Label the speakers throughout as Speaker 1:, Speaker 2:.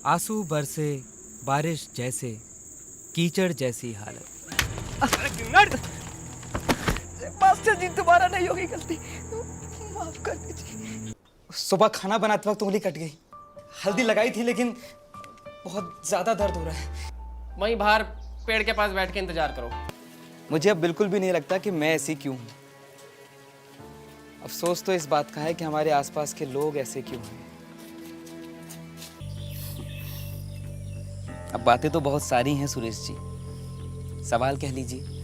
Speaker 1: आंसू बरसे बारिश जैसे, कीचड़ जैसी हालत।
Speaker 2: मास्टर जी दोबारा नहीं होगी गलती, माफ कर दीजिए। सुबह खाना बनाते वक्त उंगली कट गई, हल्दी लगाई थी लेकिन बहुत ज्यादा दर्द हो रहा है।
Speaker 3: वहीं बाहर पेड़ के पास बैठ के इंतजार करो।
Speaker 2: मुझे अब बिल्कुल भी नहीं लगता कि मैं ऐसी क्यों हूं। अफसोस तो इस बात का है कि हमारे आसपास के लोग ऐसे क्यों हैं। अब बातें तो बहुत सारी हैं सुरेश जी, सवाल कह लीजिए।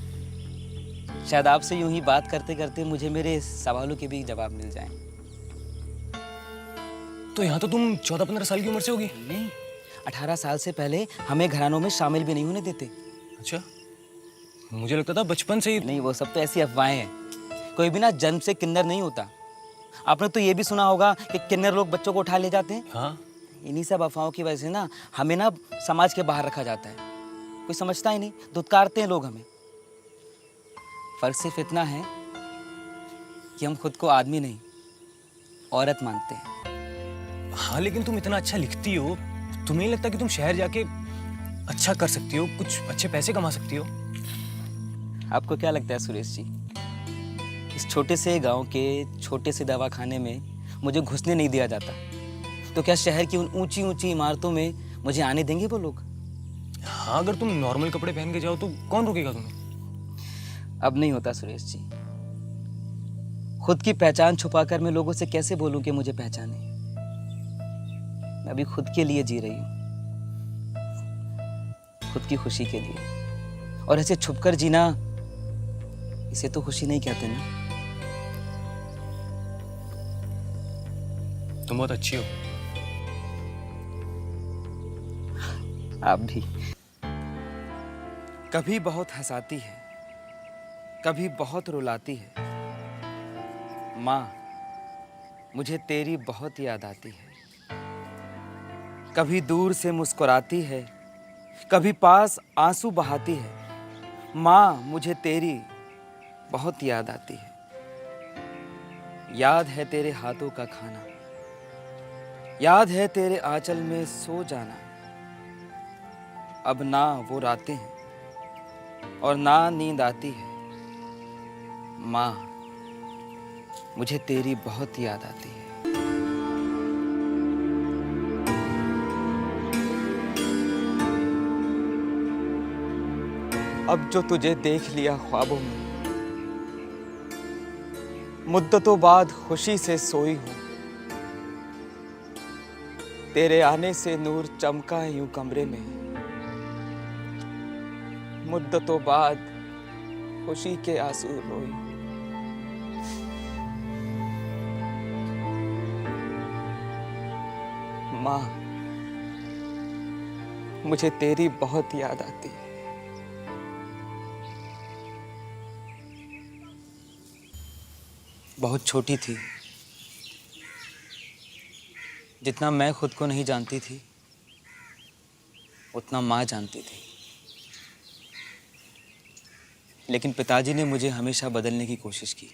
Speaker 2: शायद आपसे यूं ही बात करते करते मुझे मेरे सवालों के भी जवाब मिल जाएं।
Speaker 4: तो यहाँ तो तुम 14-15 साल की उम्र से होगी।
Speaker 2: नहीं, 18 साल से पहले हमें घरानों में शामिल भी नहीं होने देते।
Speaker 4: अच्छा, मुझे लगता था बचपन से ही।
Speaker 2: नहीं, वो सब तो ऐसी अफवाहें हैं। कोई भी ना जन्म से किन्नर नहीं होता। आपने तो ये भी सुना होगा कि किन्नर लोग बच्चों को उठा ले जाते हैं।
Speaker 4: हाँ,
Speaker 2: इन्हीं सब अफवाहों की वजह से ना हमें ना समाज के बाहर रखा जाता है। कोई समझता ही नहीं, धुतकारते हैं लोग हमें। फर्क सिर्फ इतना है कि हम खुद को आदमी नहीं, औरत मानते हैं।
Speaker 4: हाँ, लेकिन तुम इतना अच्छा लिखती हो, तुम्हें नहीं लगता कि तुम शहर जाके अच्छा कर सकती हो, कुछ अच्छे पैसे कमा सकती हो?
Speaker 2: आपको क्या लगता है सुरेश जी, इस छोटे से गांव के छोटे से दवाखाने में मुझे घुसने नहीं दिया जाता, तो क्या शहर की उन ऊंची ऊंची इमारतों में मुझे आने देंगे वो लोग?
Speaker 4: हाँ, अगर तुम नॉर्मल कपड़े पहन के जाओ तो कौन रोकेगा तुम्हें?
Speaker 2: अब नहीं होता सुरेश जी। खुद की पहचान छुपाकर मैं लोगों से कैसे बोलूं कि मुझे पहचाने? मैं अभी खुद के लिए जी रही हूं, खुद की खुशी के लिए। और ऐसे छुपकर जीना, इसे तो खुशी नहीं कहते ना।
Speaker 4: तुम बहुत अच्छी हो।
Speaker 2: आप भी। कभी बहुत हंसाती है, कभी बहुत रुलाती है। माँ, मुझे तेरी बहुत याद आती है। कभी दूर से मुस्कुराती है, कभी पास आंसू बहाती है। माँ, मुझे तेरी बहुत याद आती है। याद है तेरे हाथों का खाना, याद है तेरे आंचल में सो जाना। अब ना वो रातें हैं और ना नींद आती है। माँ, मुझे तेरी बहुत याद आती है। अब जो तुझे देख लिया ख्वाबों में, मुद्दतों बाद खुशी से सोई हूं। तेरे आने से नूर चमका है यूं कमरे में। मुद्दतों बाद खुशी के आंसू रोई। माँ, मुझे तेरी बहुत याद आती है। बहुत छोटी थी, जितना मैं खुद को नहीं जानती थी उतना माँ जानती थी। लेकिन पिताजी ने मुझे हमेशा बदलने की कोशिश की।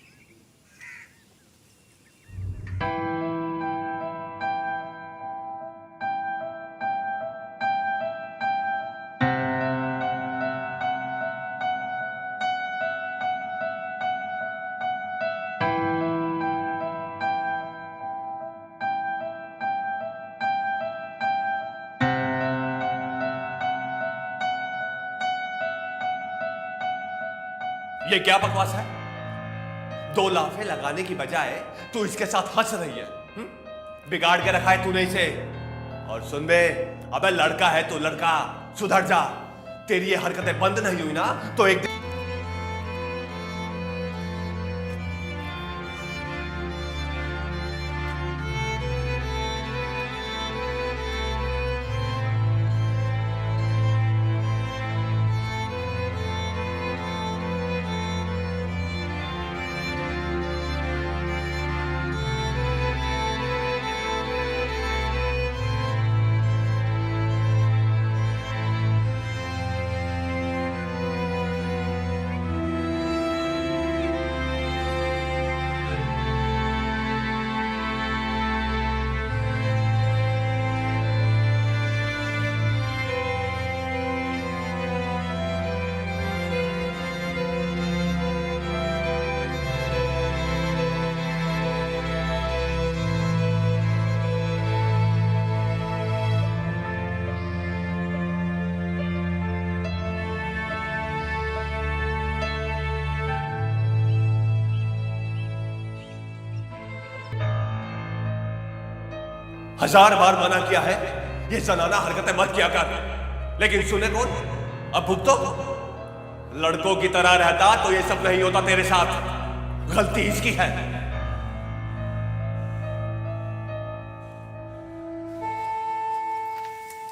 Speaker 5: ये क्या बकवास है? 2 लाफे लगाने की बजाय तू इसके साथ हंस रही है। बिगाड़ के रखा है तूने इसे। और सुन बे, अबे लड़का है तू, लड़का, सुधर जा। तेरी ये हरकतें बंद नहीं हुई ना तो एक दिन 1000 बार मना किया है ये जनाना हरकतें मत किया कर, लेकिन सुने कौन? अब भुगतो। लड़कों की तरह रहता तो ये सब नहीं होता तेरे साथ। गलती इसकी है।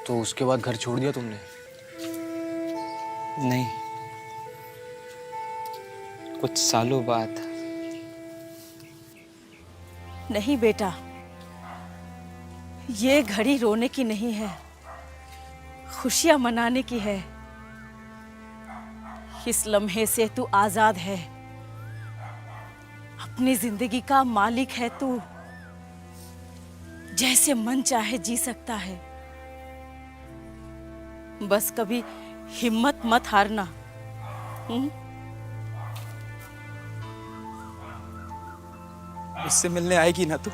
Speaker 4: तो उसके बाद घर छोड़ दिया तुमने?
Speaker 2: नहीं, कुछ सालों बाद।
Speaker 6: नहीं बेटा, ये घड़ी रोने की नहीं है, खुशियां मनाने की है। इस लम्हे से तू आजाद है, अपनी जिंदगी का मालिक है तू, जैसे मन चाहे जी सकता है। बस कभी हिम्मत मत हारना।
Speaker 2: मुझसे मिलने आएगी ना तू?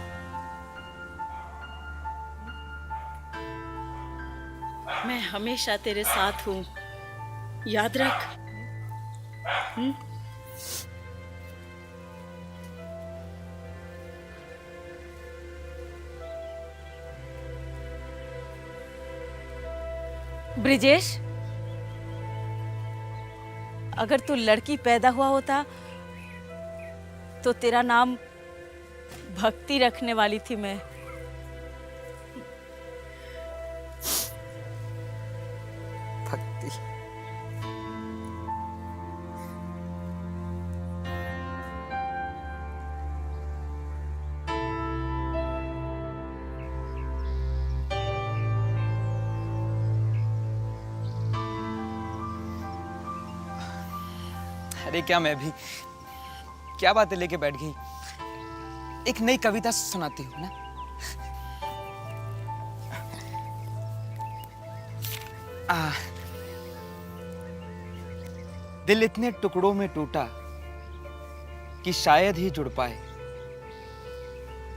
Speaker 6: मैं हमेशा तेरे साथ हूं, याद रख। ब्रिजेश, अगर तू लड़की पैदा हुआ होता तो तेरा नाम भक्ति रखने वाली थी मैं।
Speaker 2: भक्ति? अरे क्या मैं भी, क्या बातें लेके बैठ गई। एक नई कविता सुनाती हूँ ना। दिल इतने टुकड़ों में टूटा कि शायद ही जुड़ पाए,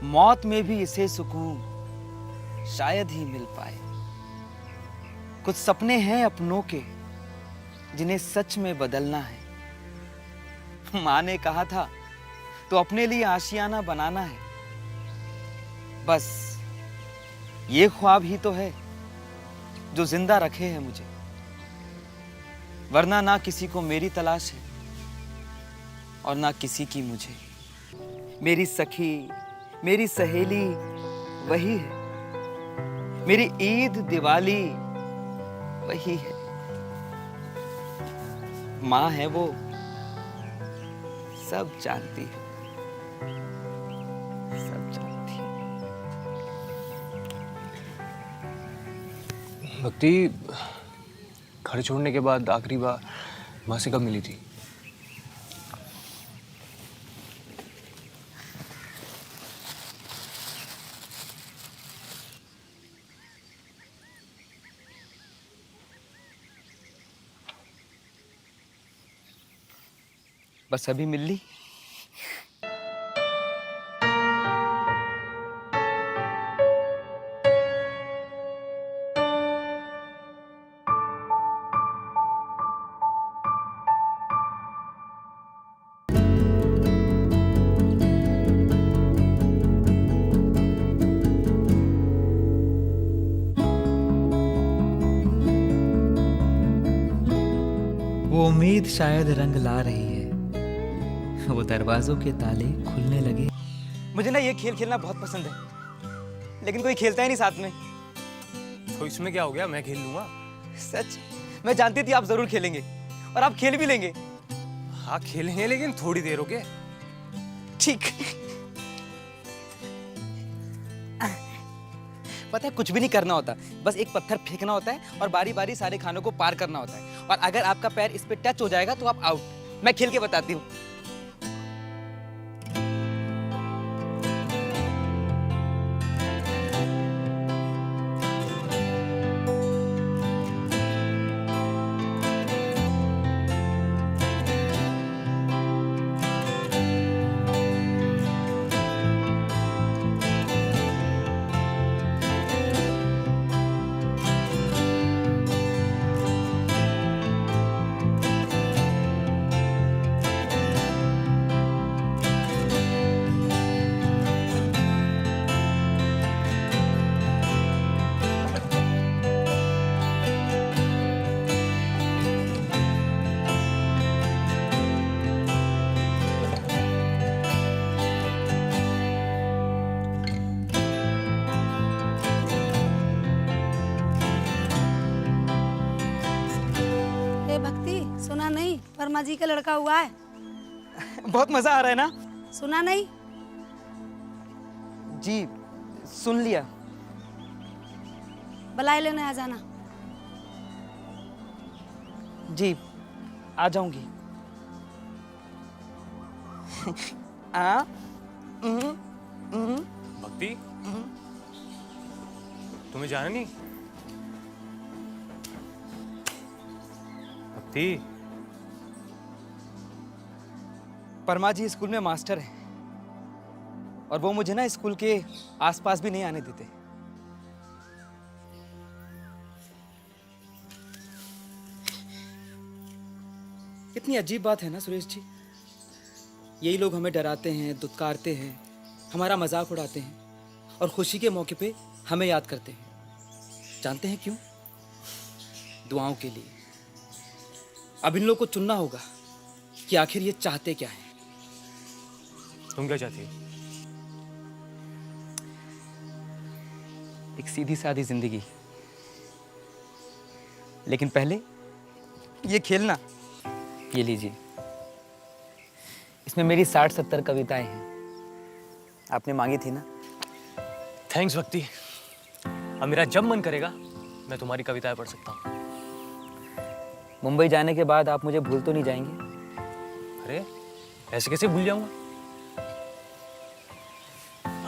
Speaker 2: मौत में भी इसे सुकून शायद ही मिल पाए। कुछ सपने हैं अपनों के जिन्हें सच में बदलना है। माँ ने कहा था तो अपने लिए आशियाना बनाना है। बस ये ख्वाब ही तो है जो जिंदा रखे हैं मुझे, वरना ना किसी को मेरी तलाश है और ना किसी की मुझे। मेरी सखी, मेरी सहेली वही है, मेरी ईद दिवाली वही है। माँ है वो, सब जानती है, सब जानती है।
Speaker 4: भक्ति, घर छोड़ने के बाद आखिरी बार माँ से कब मिली थी?
Speaker 2: बस अभी मिल ली।
Speaker 1: वो उम्मीद शायद रंग ला रही है, वो दरवाजों के ताले खुलने लगे।
Speaker 2: मुझे ना ये खेल खेलना बहुत पसंद है, लेकिन कोई खेलता ही नहीं साथ में।
Speaker 4: तो इसमें क्या हो गया, मैं खेल लूंगा।
Speaker 2: सच, मैं जानती थी आप जरूर खेलेंगे और आप खेल भी लेंगे।
Speaker 4: हाँ खेलेंगे, लेकिन थोड़ी देर हो गए।
Speaker 2: ठीक। पता है कुछ भी नहीं करना होता, बस एक पत्थर फेंकना होता है और बारी बारी सारे खानों को पार करना होता है, और अगर आपका पैर इस पे टच हो जाएगा तो आप आउट। मैं खेल के बताती हूँ।
Speaker 7: सुना नहीं, वर्मा जी का लड़का हुआ है।
Speaker 2: बहुत मजा आ रहा है ना?
Speaker 7: सुना नहीं?
Speaker 2: जी सुन लिया।
Speaker 7: बुलाए लेने आ जाना।
Speaker 2: जी आ जाऊंगी। आ
Speaker 4: भक्ति, तुम्हें जाना नहीं? भक्ति,
Speaker 2: परमा जी स्कूल में मास्टर हैं और वो मुझे ना स्कूल के आसपास भी नहीं आने देते। कितनी अजीब बात है ना सुरेश जी। यही लोग हमें डराते हैं, दुत्कारते हैं, हमारा मजाक उड़ाते हैं और खुशी के मौके पे हमें याद करते हैं। जानते हैं क्यों? दुआओं के लिए। अब इन लोगों को चुनना होगा कि आखिर ये चाहते क्या हैं।
Speaker 4: तुम क्या चाहती हो?
Speaker 2: एक सीधी सादी जिंदगी, लेकिन पहले ये खेलना। ये लीजिए, इसमें मेरी 60-70 कविताएं हैं। आपने मांगी थी ना।
Speaker 4: थैंक्स भक्ति। अब मेरा जब मन करेगा मैं तुम्हारी कविताएं पढ़ सकता हूँ।
Speaker 2: मुंबई जाने के बाद आप मुझे भूल तो नहीं जाएंगे?
Speaker 4: अरे ऐसे कैसे भूल जाऊंगा?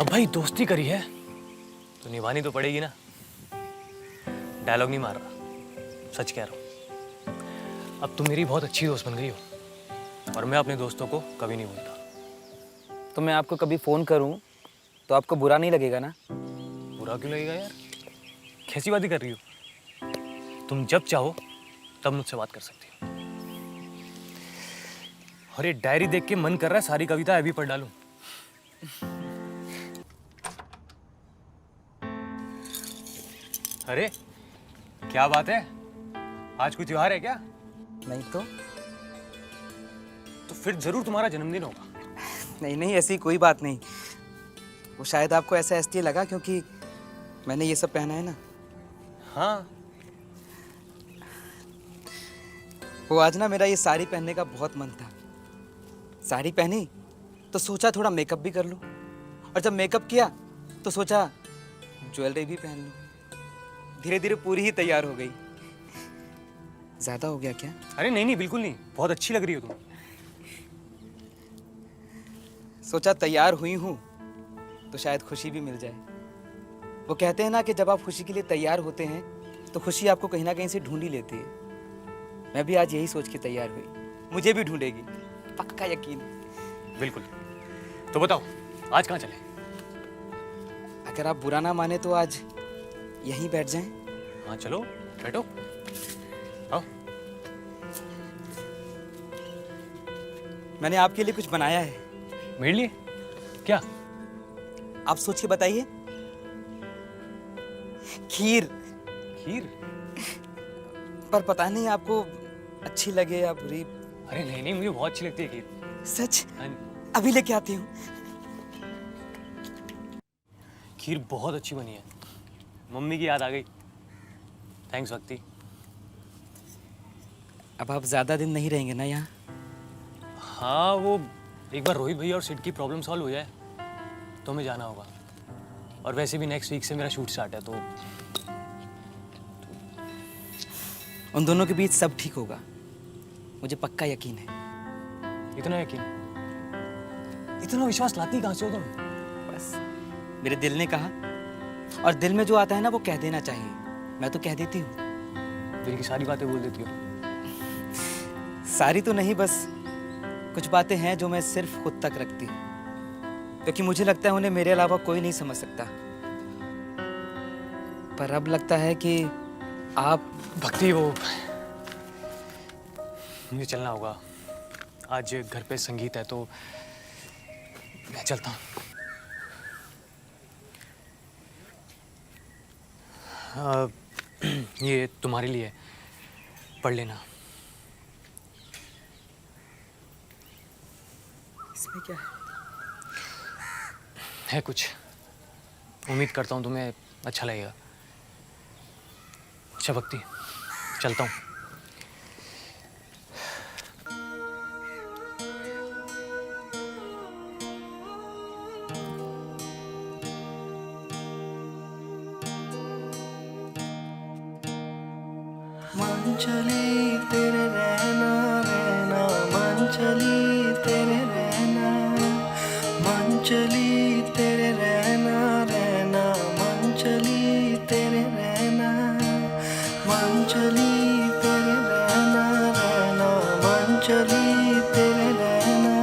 Speaker 4: अब भाई दोस्ती करी है तो निभानी तो पड़ेगी ना। डायलॉग नहीं मार रहा, सच कह रहा हूँ। अब तुम मेरी बहुत अच्छी दोस्त बन गई हो और मैं अपने दोस्तों को कभी नहीं भूलता।
Speaker 2: तो मैं आपको कभी फोन करूं तो आपको बुरा नहीं लगेगा ना?
Speaker 4: बुरा क्यों लगेगा यार? कैसी बातें कर रही हो? तुम जब चाहो तब मुझसे बात कर सकती हो। और ये डायरी देख के मन कर रहा है सारी कविता अभी पढ़ डालूं। अरे क्या बात है, आज कोई त्योहार है क्या?
Speaker 2: नहीं तो
Speaker 4: फिर जरूर तुम्हारा जन्मदिन होगा।
Speaker 2: नहीं नहीं, ऐसी कोई बात नहीं। वो शायद आपको ऐसा इसलिए लगा क्योंकि मैंने ये सब पहना है ना।
Speaker 4: हाँ,
Speaker 2: वो आज ना मेरा ये साड़ी पहनने का बहुत मन था। साड़ी पहनी तो सोचा थोड़ा मेकअप भी कर लूं, और जब मेकअप किया तो सोचा ज्वेलरी भी पहन लूं। धीरे धीरे पूरी ही तैयार हो गई। ज्यादा हो गया क्या?
Speaker 4: अरे नहीं नहीं, बिल्कुल नहीं, बहुत अच्छी लग रही हो तुम।
Speaker 2: सोचा तैयार हुई हूं तो शायद खुशी भी मिल जाए। वो कहते हैं ना कि जब आप खुशी के लिए तैयार होते हैं तो खुशी आपको कहीं ना कहीं से ढूंढ ही लेती है। मैं भी आज यही सोच के तैयार हुई, मुझे भी ढूंढेगी, पक्का यकीन।
Speaker 4: बिल्कुल। तो बताओ आज कहाँ चले?
Speaker 2: अगर आप बुरा ना माने तो आज यहीं बैठ जाएं।
Speaker 4: हाँ चलो, बैठो, आओ।
Speaker 2: मैंने आपके लिए कुछ बनाया है।
Speaker 4: मेरे लिए? क्या?
Speaker 2: आप सोच के बताइए। खीर।
Speaker 4: खीर?
Speaker 2: पर पता नहीं आपको अच्छी लगे या बुरी।
Speaker 4: अरे नहीं नहीं, मुझे बहुत अच्छी लगती है खीर।
Speaker 2: सच?
Speaker 4: हाँ,
Speaker 2: अभी लेके आती हूँ।
Speaker 4: खीर बहुत अच्छी बनी है, मम्मी की याद आ गई। थैंक्स भक्ति।
Speaker 2: अब आप ज्यादा दिन नहीं रहेंगे ना यहाँ?
Speaker 4: हाँ, वो एक बार रोहित भैया और सिड की प्रॉब्लम सॉल्व हो जाए तो हमें जाना होगा। और वैसे भी नेक्स्ट वीक से मेरा शूट स्टार्ट है, तो
Speaker 2: उन दोनों के बीच सब ठीक होगा, मुझे पक्का यकीन है।
Speaker 4: इतना यकीन? इतना विश्वास लाती कहाँ से हो तुम?
Speaker 2: बस मेरे दिल ने कहा, और दिल में जो आता है ना वो कह देना चाहिए। मैं तो कह देती हूँ।
Speaker 4: दिल की सारी बातें बोल देती हो।
Speaker 2: सारी तो नहीं, बस कुछ बातें हैं जो मैं सिर्फ खुद तक रखती हूँ, क्योंकि मुझे लगता है उन्हें मेरे अलावा कोई नहीं समझ सकता। पर अब लगता है कि आप।
Speaker 4: भक्ति, वो मुझे चलना होगा। आज घर पे संगीत है तो मैं चलता हूँ। ये तुम्हारे लिए पढ़ लेना।
Speaker 2: इसमें क्या
Speaker 4: है कुछ, उम्मीद करता हूँ तुम्हें अच्छा लगेगा। अच्छा भक्ति, चलता हूँ।
Speaker 8: चली तेरे रहना रहना मन चली तेरे रहना मन चली तेरे रहना रहना मन चली तेरे रहना मन चली तेरे रहना रहना मन चली तेरे रहना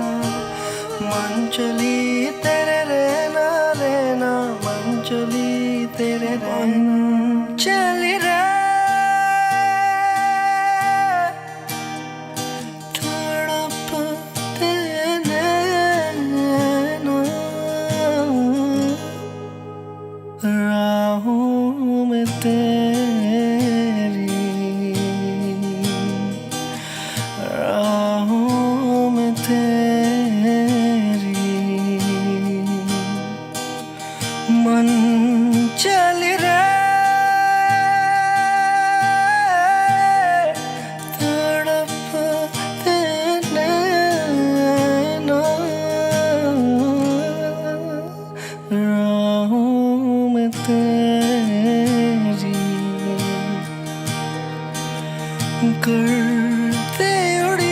Speaker 8: मन चली तेरे रहना रहना मन चली तेरे रहना चली रे तड़पते नैना राहों में तेरी राहों में तेरी मन चल रे तड़पते नैना राहों में तेरी करते उड़ीक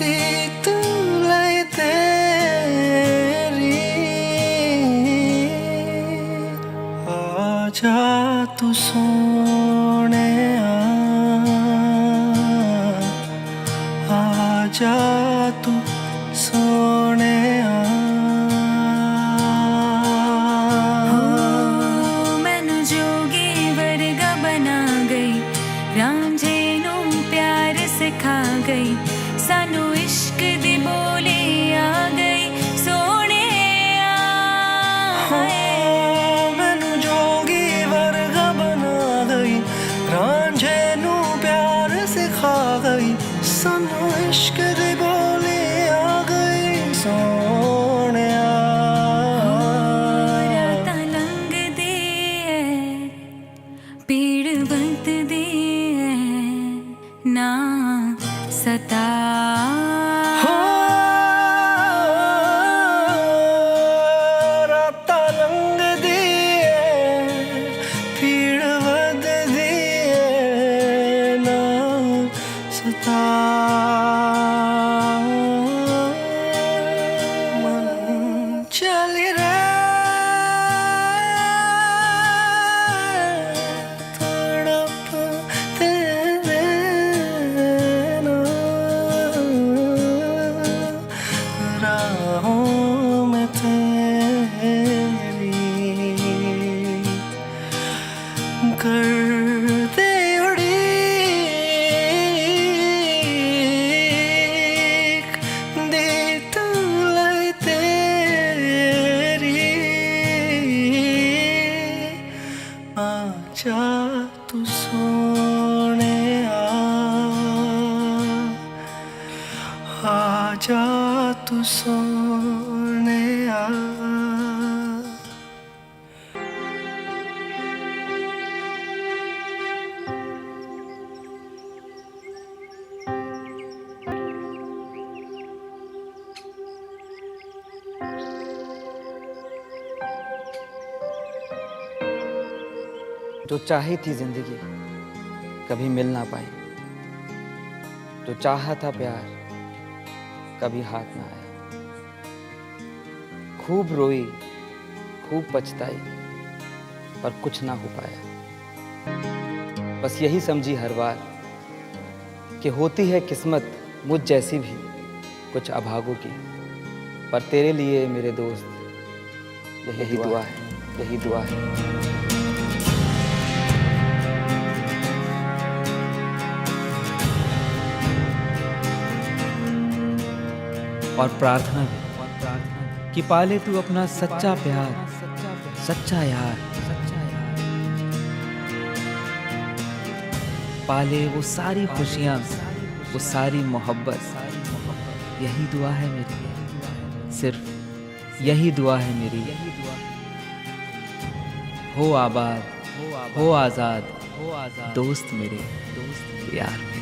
Speaker 8: दी तुलाई तेरी आजा तू सोने आजा तू सोने
Speaker 9: मैनू जोगी वर्गा बना गई रांझे नू प्यार सिखा गई सानू इश्क दी बोली आ गई सोने
Speaker 8: मैनू जोगी वर्गा बना गई रांझे नू प्यार सिखा गई सानू इश्क दी बोली आ गई सोने
Speaker 9: रातां लंघ दी पीड़ बंद दी ना सता
Speaker 8: रातां लंघ दी पीड़ वध दी ना सता मन चल रे तड़पते रहना राहों में तेरी करते उड़ीक दी तुलाई तेरी आजा तू सोने आजा तू सोने
Speaker 2: जो चाही थी जिंदगी कभी मिल ना पाई, जो चाहा था प्यार कभी हाथ ना आया। खूब रोई खूब पछताई पर कुछ ना हो पाया। बस यही समझी हर बार कि होती है किस्मत मुझ जैसी भी कुछ अभागों की, पर तेरे लिए मेरे दोस्त यही दुआ है, यही दुआ है। और प्रार्थना भी कि पाले तू अपना सच्चा प्यार, सच्चा यार, पाले वो सारी खुशियाँ, वो सारी मोहब्बत। यही दुआ है मेरी, सिर्फ यही दुआ है मेरी। हो आबाद, हो आज़ाद, दोस्त मेरे, यार मेरे।